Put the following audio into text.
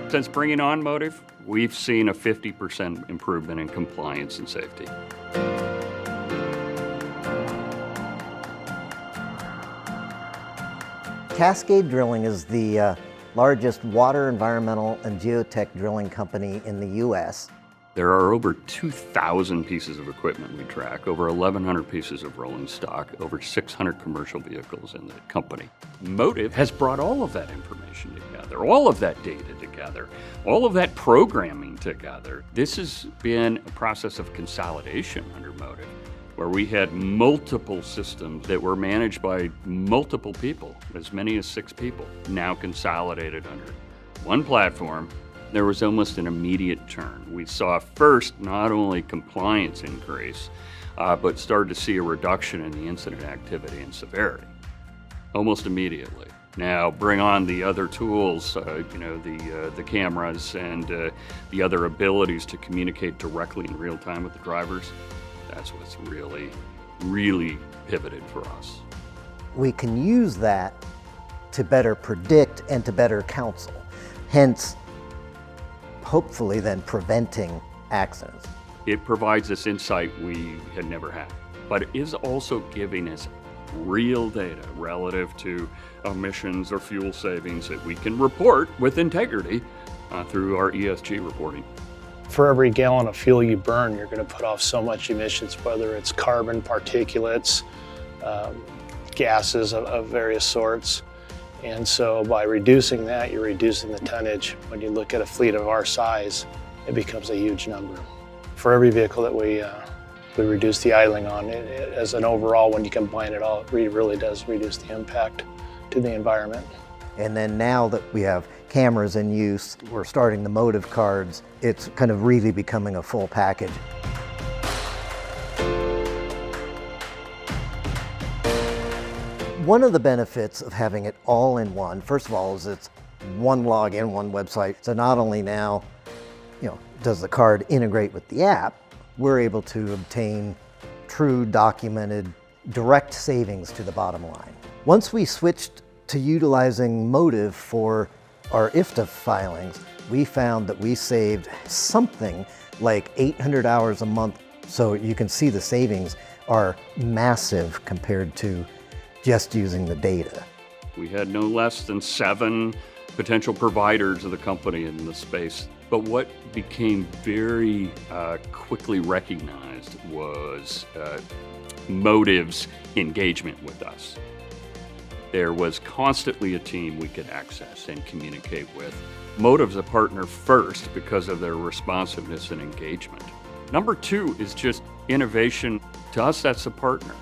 Since bringing on Motive, we've seen a 50% improvement in compliance and safety. Cascade Drilling is the largest water, environmental, and geotech drilling company in the U.S. There are over 2,000 pieces of equipment we track, over 1,100 pieces of rolling stock, over 600 commercial vehicles in the company. Motive has brought all of that information together, all of that data together, all of that programming together. This has been a process of consolidation under Motive, where we had multiple systems that were managed by multiple people, as many as 6 people, now consolidated under one platform. There was almost an immediate turn. We saw first not only compliance increase, but started to see a reduction in the incident activity and severity, almost immediately. Now bring on the other tools, the cameras and the other abilities to communicate directly in real time with the drivers. That's what's really, really pivoted for us. We can use that to better predict and to better counsel, hence hopefully then preventing accidents. It provides us insight we had never had, but it is also giving us real data relative to emissions or fuel savings that we can report with integrity through our ESG reporting. For every gallon of fuel you burn, you're going to put off so much emissions, whether it's carbon, particulates, gases of various sorts. And so by reducing that, you're reducing the tonnage. When you look at a fleet of our size, it becomes a huge number. For every vehicle that we reduce the idling on, as an overall, when you combine it all, it really does reduce the impact to the environment. And then now that we have cameras in use, we're starting the Motive cards, it's kind of really becoming a full package. One of the benefits of having it all in one, first of all, is it's one login, one website. So not only now, does the card integrate with the app, we're able to obtain true documented direct savings to the bottom line. Once we switched to utilizing Motive for our IFTA filings, we found that we saved something like 800 hours a month. So you can see the savings are massive compared to just using the data. We had no less than 7 potential providers of the company in the space. But what became very quickly recognized was Motive's engagement with us. There was constantly a team we could access and communicate with. Motive's a partner first because of their responsiveness and engagement. Number 2 is just innovation. To us, that's a partner.